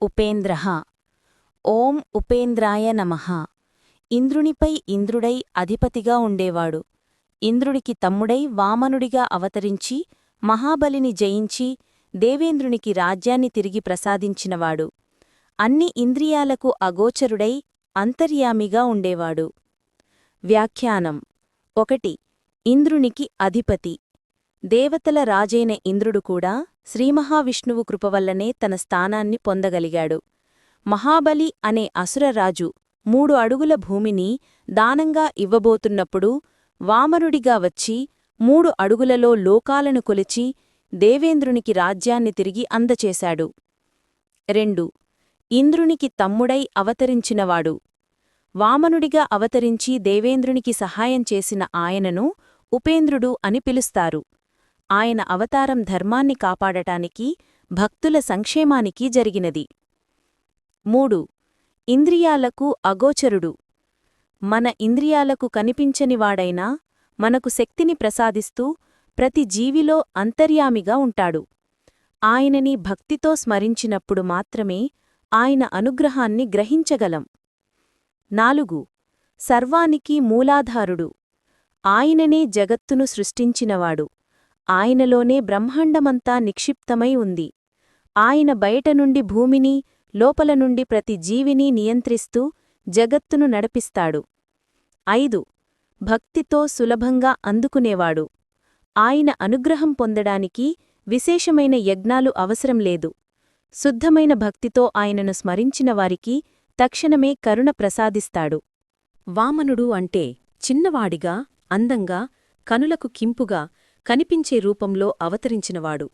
ఉపేంద్రః ఓం ఉపేంద్రాయ నమః. ఇంద్రునిపై ఇంద్రుడై అధిపతిగా ఉండేవాడు. ఇంద్రుడికి తమ్ముడై వామనుడిగా అవతరించి మహాబలిని జయించి దేవేంద్రునికి రాజ్యాన్ని తిరిగి ప్రసాదించినవాడు. అన్ని ఇంద్రియాలకు అగోచరుడై అంతర్యామిగా ఉండేవాడు. వ్యాఖ్యానం 1. ఇంద్రునికి అధిపతి. దేవతల రాజైన ఇంద్రుడు కూడా శ్రీమహావిష్ణువు కృపవల్లనే తన స్థానాన్ని పొందగలిగాడు. మహాబలి అనే అసురరాజు 3 అడుగుల భూమిని దానంగా ఇవ్వబోతున్నప్పుడు వామనుడిగా వచ్చి 3 అడుగులలో లోకాలను కొలిచి దేవేంద్రునికి రాజ్యాన్ని తిరిగి అందచేశాడు. 2. ఇంద్రునికి తమ్ముడై అవతరించినవాడు. వామనుడిగా అవతరించి దేవేంద్రునికి సహాయం చేసిన ఆయనను ఉపేంద్రుడు అని పిలుస్తారు. ఆయన అవతారం ధర్మాన్ని కాపాడటానికి, భక్తుల సంక్షేమానికి జరిగినది. 3. ఇంద్రియాలకు అగోచరుడు. మన ఇంద్రియాలకు కనిపించనివాడైనా మనకు శక్తిని ప్రసాదిస్తూ ప్రతి జీవిలో అంతర్యామిగా ఉంటాడు. ఆయనని భక్తితో స్మరించినప్పుడు మాత్రమే ఆయన అనుగ్రహాన్ని గ్రహించగలం. 4. సర్వానికి మూలాధారుడు. ఆయననే జగత్తును సృష్టించినవాడు. ఆయనలోనే బ్రహ్మాండమంతా నిక్షిప్తమై ఉంది. ఆయన బయట నుండి భూమిని, లోపల నుండి ప్రతి జీవిని నియంత్రిస్తూ జగత్తును నడిపిస్తాడు. 5. భక్తితో సులభంగా అందుకునేవాడు. ఆయన అనుగ్రహం పొందడానికి విశేషమైన యజ్ఞాలు అవసరం లేదు. శుద్ధమైన భక్తితో ఆయనను స్మరించిన వారికి తక్షణమే కరుణ ప్రసాదిస్తాడు. వామనుడు అంటే చిన్నవాడిగా, అందంగా, కనులకు కింపుగా కనిపించే రూపంలో అవతరించినవాడు.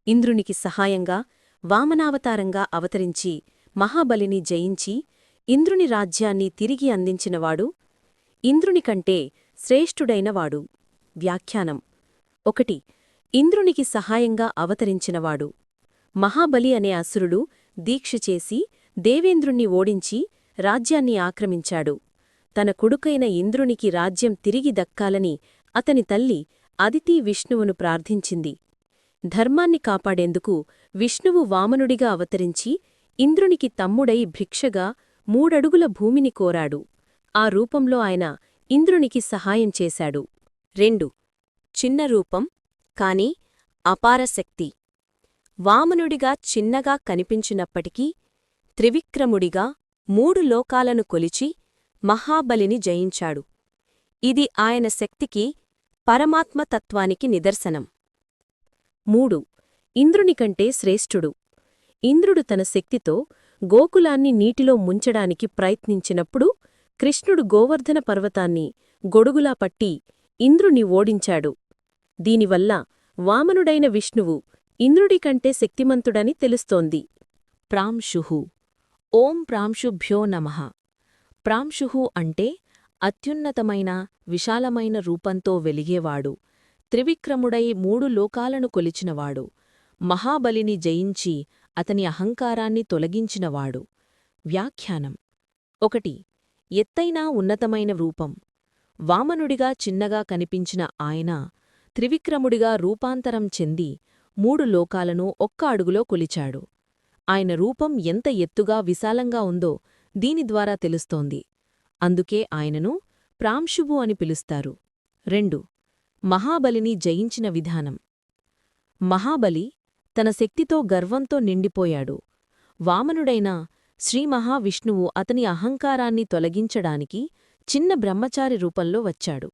ఇంద్రునికి సహాయంగా వామనావతారంగా అవతరించి మహాబలిని జయించి ఇంద్రుని రాజ్యాన్ని తిరిగి అందించినవాడు. ఇంద్రునికంటే శ్రేష్ఠుడైనవాడు. వ్యాఖ్యానం 1. ఇంద్రునికి సహాయంగా అవతరించినవాడు. మహాబలి అనే అసురుడు దీక్షచేసి దేవేంద్రుణ్ణి ఓడించి రాజ్యాన్ని ఆక్రమించాడు. తన కొడుకైన ఇంద్రునికి రాజ్యం తిరిగి దక్కాలని అతని తల్లి అదితి విష్ణువును ప్రార్థించింది. ధర్మాన్ని కాపాడేందుకు విష్ణువు వామనుడిగా అవతరించి ఇంద్రునికి తమ్ముడై భిక్షగా 3 అడుగుల భూమిని కోరాడు. ఆ రూపంలో ఆయన ఇంద్రునికి సహాయం చేశాడు. 2. చిన్న రూపం, కాని అపారశక్తి. వామనుడిగా చిన్నగా కనిపించినప్పటికీ త్రివిక్రముడిగా 3 లోకాలను కొలిచి మహాబలిని జయించాడు. ఇది ఆయన శక్తికి, పరమాత్మతత్వానికి నిదర్శనం. 3. ఇంద్రునికంటే శ్రేష్ఠుడు. ఇంద్రుడు తన శక్తితో గోకులాన్ని నీటిలో ముంచడానికి ప్రయత్నించినప్పుడు కృష్ణుడు గోవర్ధన పర్వతాన్ని గొడుగులా పట్టి ఇంద్రుని ఓడించాడు. దీనివల్ల వామనుడైన విష్ణువు ఇంద్రుడికంటే శక్తిమంతుడని తెలుస్తోంది. ప్రాంశుః ఓం ప్రాంశుభ్యో నమః. ప్రాంశుః అంటే అత్యున్నతమైన, విశాలమైన రూపంతో వెలిగేవాడు. త్రివిక్రముడై 3 లోకాలను కొలిచినవాడు. మహాబలిని జయించి అతని అహంకారాన్ని తొలగించినవాడు. వ్యాఖ్యానం 1. ఎత్తైన ఉన్నతమైన రూపం. వామనుడిగా చిన్నగా కనిపించిన ఆయన త్రివిక్రముడిగా రూపాంతరం చెంది 3 లోకాలను ఒక్క అడుగులో కొలిచాడు. ఆయన రూపం ఎంత ఎత్తుగా, విశాలంగా ఉందో దీని ద్వారా తెలుస్తోంది. అందుకే ఆయనను ప్రాంశువు అని పిలుస్తారు. 2. మహాబలిని జయించిన విధానం. మహాబలి తన శక్తితో గర్వంతో నిండిపోయాడు. వామనుడైన శ్రీమహావిష్ణువు అతని అహంకారాన్ని తొలగించడానికి చిన్న బ్రహ్మచారి రూపంలో వచ్చాడు.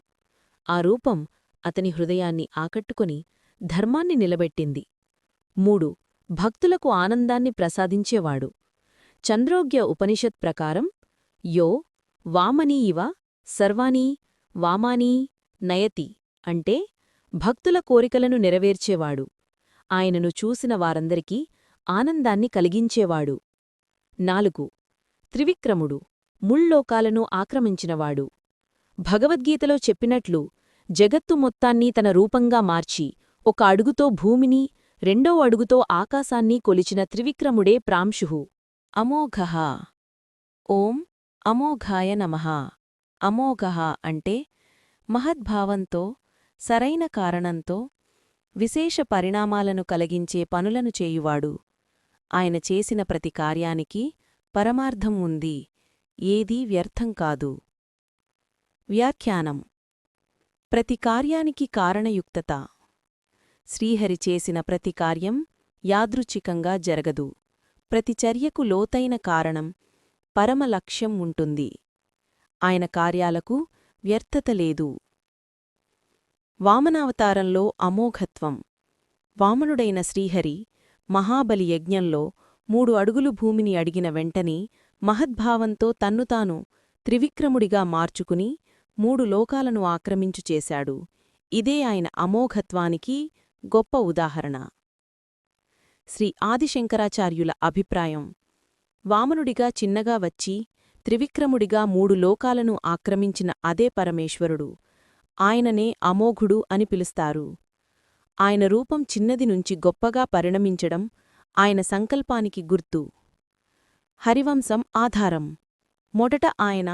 ఆ రూపం అతని హృదయాన్ని ఆకట్టుకొని ధర్మాన్ని నిలబెట్టింది. 3. భక్తులకు ఆనందాన్ని ప్రసాదించేవాడు. చంద్రోగ్య ఉపనిషత్ ప్రకారం యో వామనీ ఇవ సర్వానీ వామానీ నయతి అంటే భక్తుల కోరికలను నెరవేర్చేవాడు. ఆయనను చూసిన వారందరికీ ఆనందాన్ని కలిగించేవాడు. 4. త్రివిక్రముడు ముల్లోకాలను ఆక్రమించినవాడు. భగవద్గీతలో చెప్పినట్లు జగత్తు మొత్తాన్ని తన రూపంగా మార్చి 1 అడుగుతో భూమిని, 2వ అడుగుతో ఆకాశాన్ని కొలిచిన త్రివిక్రముడే ప్రాంశుః. అమోఘః ఓం అమోఘాయ నమః. అమోఘః అంటే మహద్భావంతో, సరైన కారణంతో విశేష పరిణామాలను కలిగించే పనులను చేయువాడు. ఆయన చేసిన ప్రతి కార్యానికి పరమార్థం ఉంది, ఏదీ వ్యర్థం కాదు. వ్యాఖ్యానం: ప్రతి కార్యానికి కారణయుక్తత. శ్రీహరి చేసిన ప్రతి కార్యం యాదృచ్ఛికంగా జరగదు. ప్రతి చర్యకు లోతైన కారణం, పరమ లక్ష్యం ఉంటుంది. ఆయన కార్యాలకు వ్యర్థత లేదు. వామనావతారంలో అమోఘత్వం. వామనుడైన శ్రీహరి మహాబలి యజ్ఞంలో 3 అడుగులు భూమిని అడిగిన వెంటనే మహద్భావంతో తన్నుతాను త్రివిక్రముడిగా మార్చుకుని 3 లోకాలను ఆక్రమించు చేశాడు. ఇదే ఆయన అమోఘత్వానికి గొప్ప ఉదాహరణ. శ్రీ ఆదిశంకరాచార్యుల అభిప్రాయం: వామనుడిగా చిన్నగా వచ్చి త్రివిక్రముడిగా 3 లోకాలను ఆక్రమించిన అదే పరమేశ్వరుడు. ఆయననే అమోఘుడు అని పిలుస్తారు. ఆయన రూపం చిన్నది నుంచి గొప్పగా పరిణమించడం ఆయన సంకల్పానికి గుర్తు. హరివంశం ఆధారం. మొదట ఆయన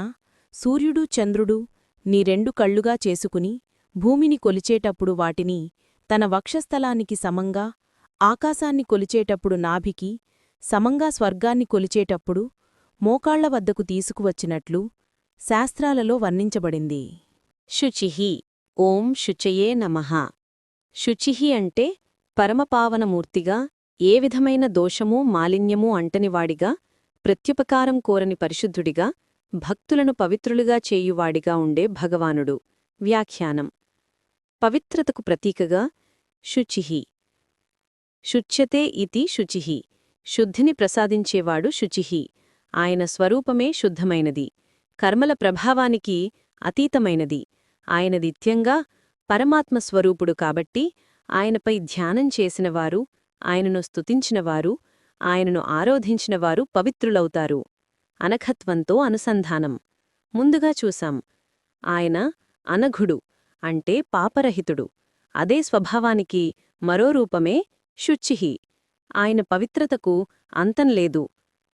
సూర్యుడు చంద్రుడు నీ 2 కళ్ళుగా చేసుకుని భూమిని కొలిచేటప్పుడు వాటిని తన వక్షస్థలానికి సమంగా, ఆకాశాన్ని కొలిచేటప్పుడు నాభికి సమంగా, స్వర్గాన్ని కొలిచేటప్పుడు మోకాళ్ల వద్దకు తీసుకువచ్చినట్లు శాస్త్రాలలో వర్ణించబడింది. శుచిః. ఓం శుచయే నమః. శుచిః అంటే పరమపావనమూర్తిగా, ఏ విధమైన దోషమూ మాలిన్యమూ అంటనివాడిగా, ప్రత్యుపకారం కోరని పరిశుద్ధుడిగా, భక్తులను పవిత్రులుగా చేయువాడిగా ఉండే భగవానుడు. వ్యాఖ్యానం: పవిత్రతకు ప్రతీకగా శుచిః. శుచ్యతే ఇతి శుచిః. శుద్ధిని ప్రసాదించేవాడు శుచిః. ఆయన స్వరూపమే శుద్ధమైనది, కర్మల ప్రభావానికి అతీతమైనది. ఆయన నిత్యంగా పరమాత్మస్వరూపుడు కాబట్టి ఆయనపై ధ్యానం చేసినవారు, ఆయనను స్తుతించినవారు, ఆయనను ఆరాధించినవారు పవిత్రులవుతారు. అనఘత్వంతో అనుసంధానం. ముందుగా చూశాం. ఆయన అనఘుడు అంటే పాపరహితుడు. అదే స్వభావానికి మరో రూపమే శుచిః. ఆయన పవిత్రతకు అంతంలేదు.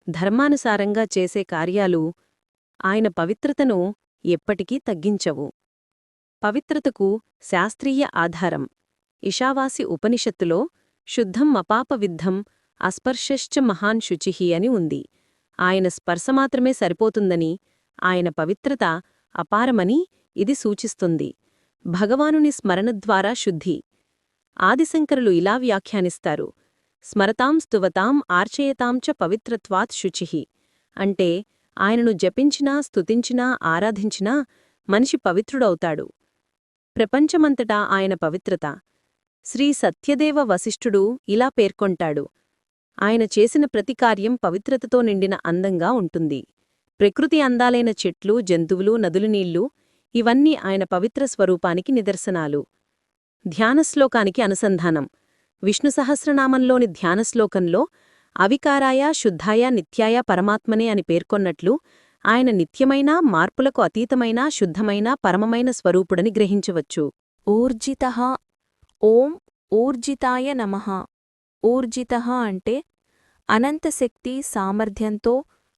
ధర్మానుసారంగా చేసే కార్యాలు ఆయన పవిత్రతను ఎప్పటికీ తగ్గించవు. పవిత్రతకు శాస్త్రీయ ఆధారం. ఇషావాసి ఉపనిషత్తులో శుద్ధం అపాపవిద్ధం అస్పర్శశ్చ మహాన్ శుచిః అని ఉంది. ఆయన స్పర్శమాత్రమే సరిపోతుందని, ఆయన పవిత్రత అపారమని ఇది సూచిస్తుంది. భగవానుని స్మరణద్వారా శుద్ధి. ఆదిశంకరులు ఇలా వ్యాఖ్యానిస్తారు: స్మరతాం స్తువతాం ఆర్చయతాం చ పవిత్రత్వాత్ శుచిః. అంటే ఆయనను జపించినా, స్తుతించినా, ఆరాధించినా మనిషి పవిత్రుడవుతాడు. ప్రపంచమంతటా ఆయన పవిత్రత. శ్రీ సత్యదేవ వశిష్ఠుడు ఇలా పేర్కొంటాడు: ఆయన చేసిన ప్రతి కార్యం పవిత్రతతో నిండిన అందంగా ఉంటుంది. ప్రకృతి అందాలైన చెట్లు, జంతువులు, నదులు, నీళ్లు ఇవన్నీ ఆయన పవిత్ర స్వరూపానికి నిదర్శనాలు. ధ్యానశ్లోకానికి అనుసంధానం. విష్ణు సహస్రనామంలోని ధ్యానశ్లోకంలో అవికారాయ శుద్ధాయ నిత్యాయ పరమాత్మనే అని పేర్కొన్నట్లు ఆయన నిత్యమైన, మార్పులకు అతీతమైన, శుద్ధమైన, పరమమైన స్వరూపుడని గ్రహించవచ్చు. ఊర్జితః. ఓం ఊర్జితాయ నమః. ఊర్జితః అంటే అనంతశక్తి సామర్థ్యంతో,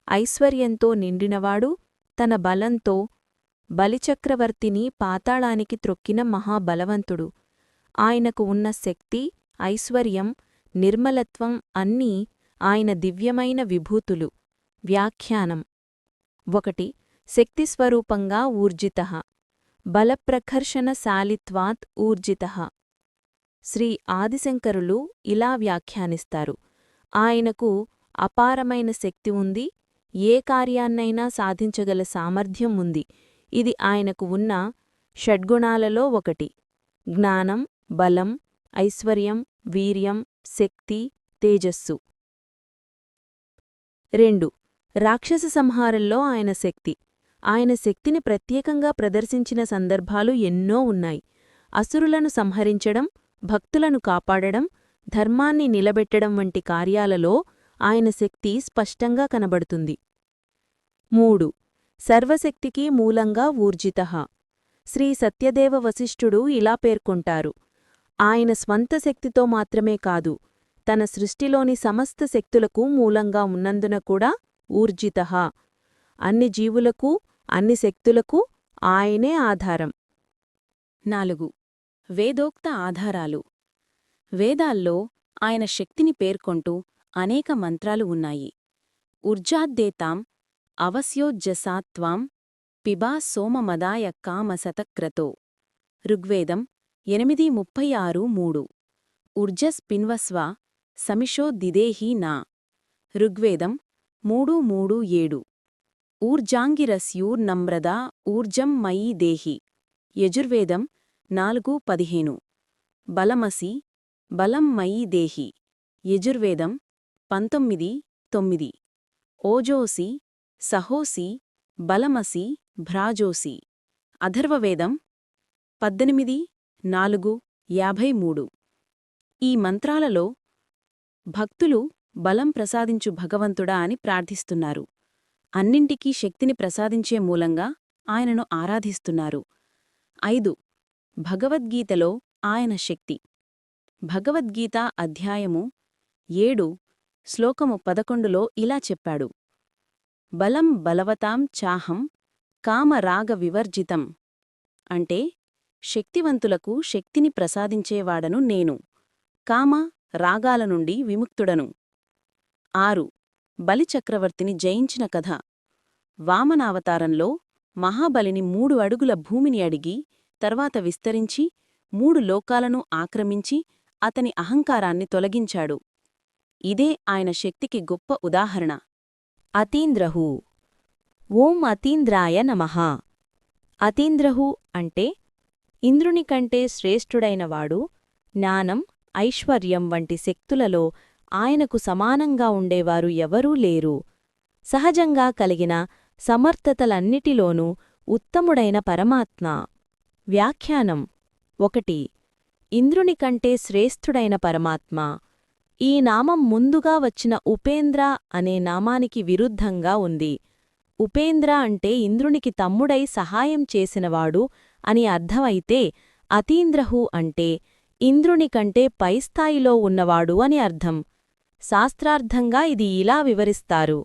ఐశ్వర్యంతో నిండినవాడు, తన బలంతో బలిచక్రవర్తిని పాతాళానికి త్రొక్కిన మహాబలవంతుడు. ఆయనకు ఉన్న శక్తి, ఐశ్వర్యం, నిర్మలత్వం అన్నీ ఆయన దివ్యమైన విభూతులు. వ్యాఖ్యానం: 1. శక్తిస్వరూపంగా ఊర్జితః. బలప్రకర్షణశాలిత్వాత్ ఊర్జితః. శ్రీ ఆదిశంకరులు ఇలా వ్యాఖ్యానిస్తారు: ఆయనకు అపారమైన శక్తి ఉంది, ఏ కార్యాన్నైనా సాధించగల సామర్థ్యం ఉంది. ఇది ఆయనకు ఉన్న షడ్గుణాలలో ఒకటి. జ్ఞానం, బలం, ఐశ్వర్యం, వీర్యం, శక్తి, తేజస్సు. 2. రాక్షస సంహారంలో ఆయన శక్తి. ఆయన శక్తిని ప్రత్యేకంగా ప్రదర్శించిన సందర్భాలు ఎన్నో ఉన్నాయి. అసురులను సంహరించడం, భక్తులను కాపాడడం, ధర్మాన్ని నిలబెట్టడం వంటి కార్యాలలో ఆయన శక్తి స్పష్టంగా కనబడుతుంది. 3. సర్వశక్తికి మూలంగా ఊర్జితః. శ్రీ సత్యదేవ వశిష్ఠుడు ఇలా పేర్కొంటారు: ఆయన స్వంత శక్తితో మాత్రమే కాదు, తన సృష్టిలోని సమస్త శక్తులకు మూలంగా ఉన్నందున కూడా ఊర్జితః. అన్ని జీవులకు, అన్ని శక్తులకు ఆయనే ఆధారం. 4. వేదోక్త ఆధారాలు. వేదాల్లో ఆయన శక్తిని పేర్కొంటూ అనేక మంత్రాలు ఉన్నాయి. ఊర్జాద్దేతాం అవస్యోజ్జసాత్వాం పిబా సోమమదాయ కామసతక్రతో. ఋగ్వేదం 8:36-3. ఊర్జస్ పిన్వస్వ సమిషో దిదేహి నా. ఋగ్వేదం 3:3-7. ఊర్జాంగిరస్యూర్నమ్రదా ఊర్జం మయీ దేహి. యజుర్వేదం 4:15. బలమసి బలం మయీ దేహి. యజుర్వేదం 19:9. ఓజోసి సహోసి బలమసి భ్రాజోసి. అథర్వవేదం 18:4-53. ఈ మంత్రాలలో భక్తులు బలం ప్రసాదించు భగవంతుడా అని ప్రార్థిస్తున్నారు. అన్నింటికీ శక్తిని ప్రసాదించే మూలంగా ఆయనను ఆరాధిస్తున్నారు. 5. భగవద్గీతలో ఆయన శక్తి. భగవద్గీత అధ్యాయము 7 శ్లోకము 11లో ఇలా చెప్పాడు: బలం బలవతాం చాహం కామరాగ వివర్జితం. అంటే శక్తివంతులకు శక్తిని ప్రసాదించేవాడను నేను, కామ రాగాల నుండి విముక్తుడను. 6. బలిచక్రవర్తిని జయించిన కథ. వామనావతారంలో మహాబలిని 3 అడుగుల భూమిని అడిగి తర్వాత విస్తరించి 3 లోకాలను ఆక్రమించి అతని అహంకారాన్ని తొలగించాడు. ఇదే ఆయన శక్తికి గొప్ప ఉదాహరణ. అతీంద్రహు. ఓం అతీంద్రాయ నమః. అతీంద్రహు అంటే ఇంద్రునికంటే శ్రేష్ఠుడైనవాడు. జ్ఞానం, ఐశ్వర్యం వంటి శక్తులలో ఆయనకు సమానంగా ఉండేవారు ఎవరూ లేరు. సహజంగా కలిగిన సమర్థతలన్నిటిలోనూ ఉత్తముడైన పరమాత్మ. వ్యాఖ్యానం 1. ఇంద్రునికంటే శ్రేష్ఠుడైన పరమాత్మ. ఈ నామం ముందుగా వచ్చిన ఉపేంద్ర అనే నామానికి విరుద్ధంగా ఉంది. ఉపేంద్ర అంటే ఇంద్రునికి తమ్ముడై సహాయం చేసినవాడు అని అర్థమైతే, అతీంద్రహు అంటే ఇంద్రునికంటే పైస్థాయిలో ఉన్నవాడు అని అర్థం. శాస్త్రార్థంగా ఇది ఇలా వివరిస్తారు: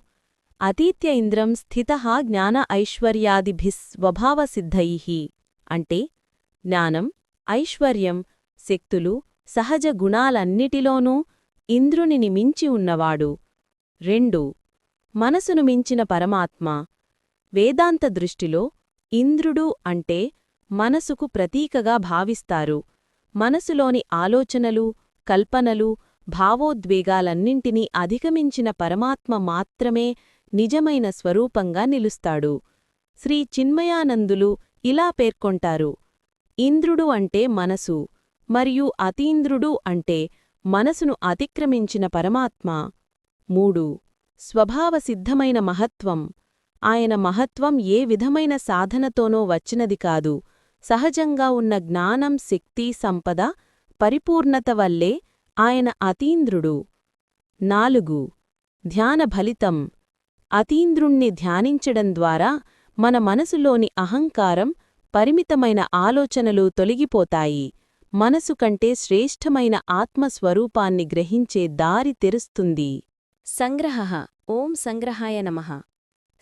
అతీత్య ఇంద్రం స్థితః జ్ఞాన ఐశ్వర్యాదిభిస్స్వభావసిద్ధైః. అంటే జ్ఞానం, ఐశ్వర్యం, శక్తులు, సహజ గుణాలన్నిటిలోనూ ఇంద్రునిని మించి ఉన్నవాడు. 2. మనసును మించిన పరమాత్మ. వేదాంత దృష్టిలో ఇంద్రుడు అంటే మనసుకు ప్రతీకగా భావిస్తారు. మనసులోని ఆలోచనలు, కల్పనలు, భావోద్వేగాలన్నింటినీ అధిగమించిన పరమాత్మ మాత్రమే నిజమైన స్వరూపంగా నిలుస్తాడు. శ్రీ చిన్మయానందులు ఇలా పేర్కొంటారు: ఇంద్రుడు అంటే మనసు, మరియు అతీంద్రుడు అంటే మనసును అతిక్రమించిన పరమాత్మ. 3. స్వభావసిద్ధమైన మహత్వం. ఆయన మహత్వం ఏ విధమైన సాధనతోనో వచ్చినది కాదు. సహజంగా ఉన్న జ్ఞానం, శక్తి, సంపద, పరిపూర్ణత వల్లే ఆయన అతీంద్రుడు. 4. ధ్యాన ఫలితం. అతీంద్రుణ్ణి ధ్యానించడం ద్వారా మన మనసులోని అహంకారం, పరిమితమైన ఆలోచనలు తొలగిపోతాయి. మనసు కంటే శ్రేష్ఠమైన ఆత్మస్వరూపాన్ని గ్రహించే దారి తెరుస్తుంది. సంగ్రహః. ఓం సంగ్రహాయ నమః.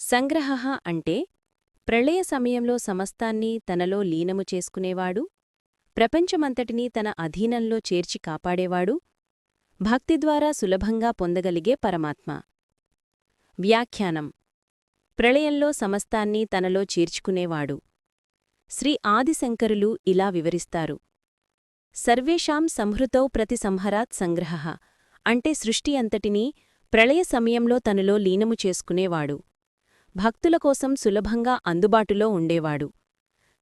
సంగ్రహః అంటే ప్రళయ సమయంలో సమస్తాన్ని తనలో లీనము చేసుకునేవాడు, ప్రపంచమంతటినీ తన అధీనంలో చేర్చి కాపాడేవాడు, భక్తి ద్వారా సులభంగా పొందగలిగే పరమాత్మ. వ్యాఖ్యానం. ప్రళయంలో సమస్తాన్ని తనలో చేర్చుకునేవాడు. శ్రీ ఆదిశంకరులు ఇలా వివరిస్తారు: సర్వేషాం సంహృతౌ ప్రతి సంహరాత్ సంగ్రహః. అంటే సృష్టి అంతటినీ ప్రళయ సమయంలో తనలో లీనము చేసుకునేవాడు, భక్తుల కోసం సులభంగా అందుబాటులో ఉండేవాడు.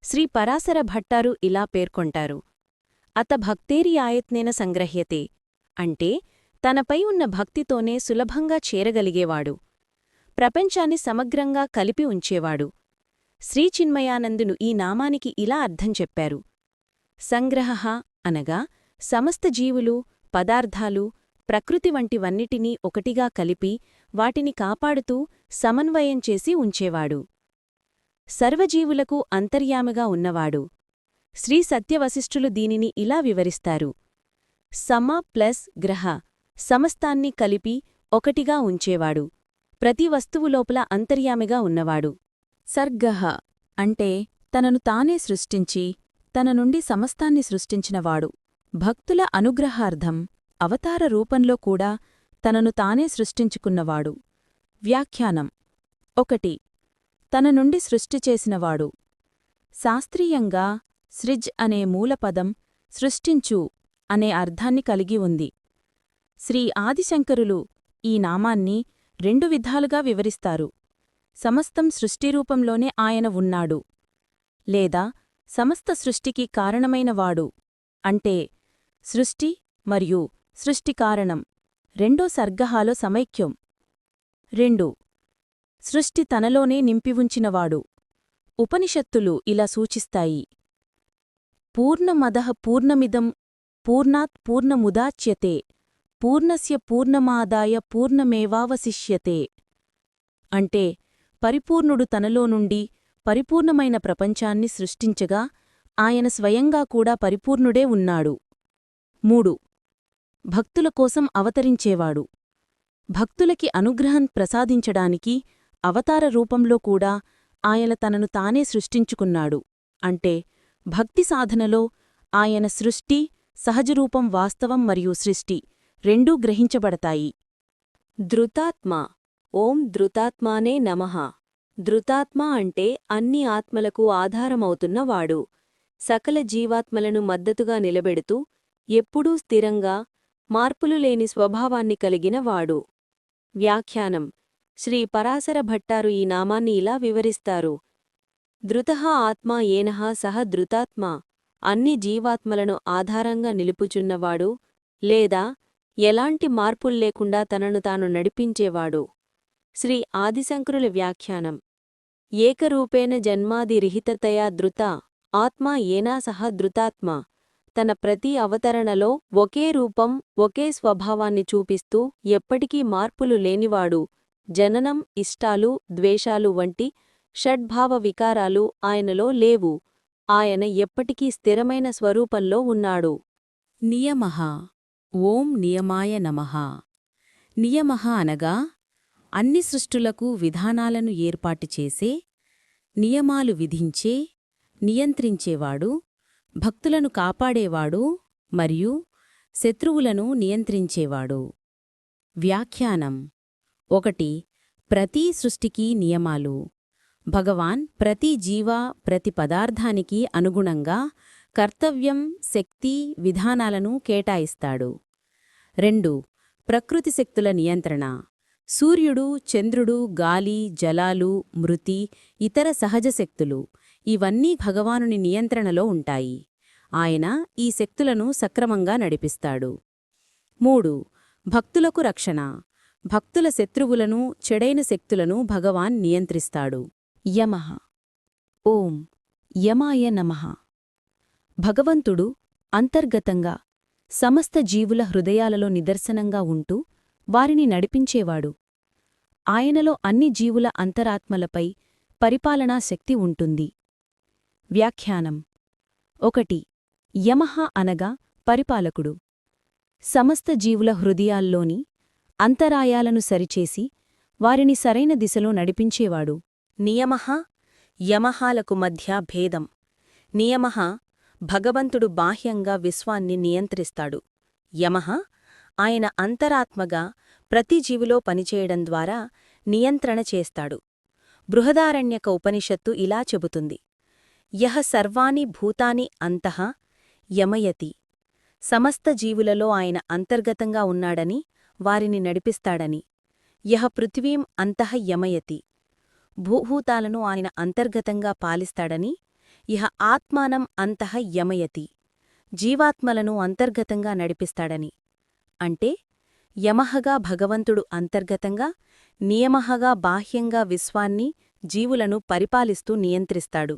శ్రీ పరాశర భట్టారు ఇలా పేర్కొంటారు: అత భక్తేరి ఆయత్నేన సంగ్రహ్యతే. అంటే తనపై ఉన్న భక్తితోనే సులభంగా చేరగలిగేవాడు, ప్రపంచాన్ని సమగ్రంగా కలిపి ఉంచేవాడు. శ్రీచిన్మయానందును ఈ నామానికి ఇలా అర్థం చెప్పారు: సంగ్రహః అనగా సమస్త జీవులు, పదార్థాలు, ప్రకృతి వంటివన్నిటినీ ఒకటిగా కలిపి వాటిని కాపాడుతూ సమన్వయం చేసి ఉంచేవాడు. సర్వజీవులకు అంతర్యామిగా ఉన్నవాడు. శ్రీ సత్యవశిష్ఠులు దీనిని ఇలా వివరిస్తారు: సమ ప్లస్ గ్రహ, సమస్తాన్ని కలిపి ఒకటిగా ఉంచేవాడు, ప్రతి వస్తువులోపల అంతర్యామిగా ఉన్నవాడు. సర్గః అంటే తనను తానే సృష్టించి తన నుండి సమస్తాన్ని సృష్టించినవాడు. భక్తుల అనుగ్రహార్థం అవతార రూపంలో కూడా తనను తానే సృష్టించుకున్నవాడు. వ్యాఖ్యానం 1. తన నుండి సృష్టి చేసినవాడు. శాస్త్రీయంగా సృజ్ అనే మూలపదం సృష్టించు అనే అర్థాన్ని కలిగి ఉంది. శ్రీ ఆదిశంకరులు ఈ నామాన్ని 2 విధాలుగా వివరిస్తారు. సమస్తం సృష్టిరూపంలోనే ఆయన ఉన్నాడు, లేదా సమస్త సృష్టికి కారణమైనవాడు అంటే సృష్టి మరియు సృష్టికారణం రెండో సర్గహాలో సమైక్యం. 2. సృష్టి తనలోనే నింపివుంచినవాడు. ఉపనిషత్తులు ఇలా సూచిస్తాయి: పూర్ణమదః పూర్ణమిదం పూర్ణాత్ పూర్ణముదాచ్యతే పూర్ణస్య పూర్ణమాదాయ పూర్ణమేవావశిష్యతే. అంటే పరిపూర్ణుడు తనలో నుండి పరిపూర్ణమైన ప్రపంచాన్ని సృష్టించగా ఆయన స్వయంగా కూడా పరిపూర్ణుడే ఉన్నాడు. 3. భక్తుల కోసం అవతరించేవాడు. భక్తులకి అనుగ్రహం ప్రసాదించడానికి అవతార రూపంలో కూడా ఆయన తనను తానే సృష్టించుకున్నాడు. అంటే భక్తి సాధనలో ఆయన సృష్టి, సహజరూపం వాస్తవం మరియు సృష్టి రెండూ గ్రహించబడతాయి. ధృతాత్మ. ఓం ధృతాత్మానే నమః. ధృతాత్మ అంటే అన్ని ఆత్మలకు ఆధారమవుతున్నవాడు. సకల జీవాత్మలను మద్దతుగా నిలబెడుతూ ఎప్పుడూ స్థిరంగా మార్పులు లేని స్వభావాన్ని కలిగినవాడు. వ్యాఖ్యానం శ్రీ పరాశర భట్టారు ఈ నామాన్ని ఇలా వివరిస్తారు: ధృతః ఆత్మా ఏనః సహ ధృతాత్మ. అన్ని జీవాత్మలను ఆధారంగా నిలుపుచున్నవాడు, లేదా ఎలాంటి మార్పుల్లేకుండా తనను తాను నడిపించేవాడు. శ్రీ ఆదిశంకరుల వ్యాఖ్యానం: ఏకరూపేణ జన్మాదిరిహితతయా ధృత ఆత్మా ఏనా సహ ధృతాత్మ. తన ప్రతి అవతరణలో ఒకే రూపం, ఒకే స్వభావాన్ని చూపిస్తూ ఎప్పటికీ మార్పులు లేనివాడు. జననం, ఇష్టాలు, ద్వేషాలు వంటి షడ్భావ వికారాలు ఆయనలో లేవు. ఆయన ఎప్పటికీ స్థిరమైన స్వరూపంలో ఉన్నాడు. నియమః. ఓం నియమాయ నమః. నియమః అనగా అన్ని సృష్టులకు విధానాలను ఏర్పాటు చేసే, నియమాలు విధించే, నియంత్రించేవాడు, భక్తులను కాపాడేవాడు మరియు శత్రువులను నియంత్రించేవాడు. వ్యాఖ్యానం 1. ప్రతి సృష్టికి నియమాలు. భగవాన్ ప్రతి జీవ, ప్రతి పదార్థానికి అనుగుణంగా కర్తవ్యం, శక్తి, విధానాలను కేటాయిస్తాడు. 2. ప్రకృతి శక్తుల నియంత్రణ. సూర్యుడు, చంద్రుడు, గాలి, జలాలు, మృతి, ఇతర సహజ శక్తులు ఇవన్నీ భగవానుని నియంత్రణలో ఉంటాయి. ఆయన ఈ శక్తులను సక్రమంగా నడిపిస్తాడు. 3. భక్తులకు రక్షణ. భక్తుల శత్రువులను, చెడైన శక్తులను భగవాన్ నియంత్రిస్తాడు. యమః. ఓం యమాయ నమః. భగవంతుడు అంతర్గతంగా సమస్త జీవుల హృదయాలలో నిదర్శనంగా ఉంటూ వారిని నడిపించేవాడు. ఆయనలో అన్ని జీవుల అంతరాత్మలపై పరిపాలనా శక్తి ఉంటుంది. వ్యాఖ్యానం 1. యమః అనగా పరిపాలకుడు. సమస్త జీవుల హృదయాల్లోని అంతరాయాలను సరిచేసి వారిని సరైన దిశలో నడిపించేవాడు. నియమః, యమహాలకు మధ్య భేదం. నియమః భగవంతుడు బాహ్యంగా విశ్వాన్ని నియంత్రిస్తాడు. యమః ఆయన అంతరాత్మగా ప్రతి జీవులో పనిచేయడం ద్వారా నియంత్రణ చేస్తాడు. బృహదారణ్యక ఉపనిషత్తు ఇలా చెబుతుంది: యః సర్వాణి భూతాని అంతః యమయతి. సమస్త జీవులలో ఆయన అంతర్గతంగా ఉన్నాడని, వారిని నడిపిస్తాడని. యః పృథివీం అంతః యమయతి. భూభూతాలను ఆయన అంతర్గతంగా పాలిస్తాడని. యః ఆత్మానం అంతః యమయతి. జీవాత్మలను అంతర్గతంగా నడిపిస్తాడని. అంటే యమఃగా భగవంతుడు అంతర్గతంగా, నియమఃగా బాహ్యంగా విశ్వాన్ని, జీవులను పరిపాలిస్తూ నియంత్రిస్తాడు.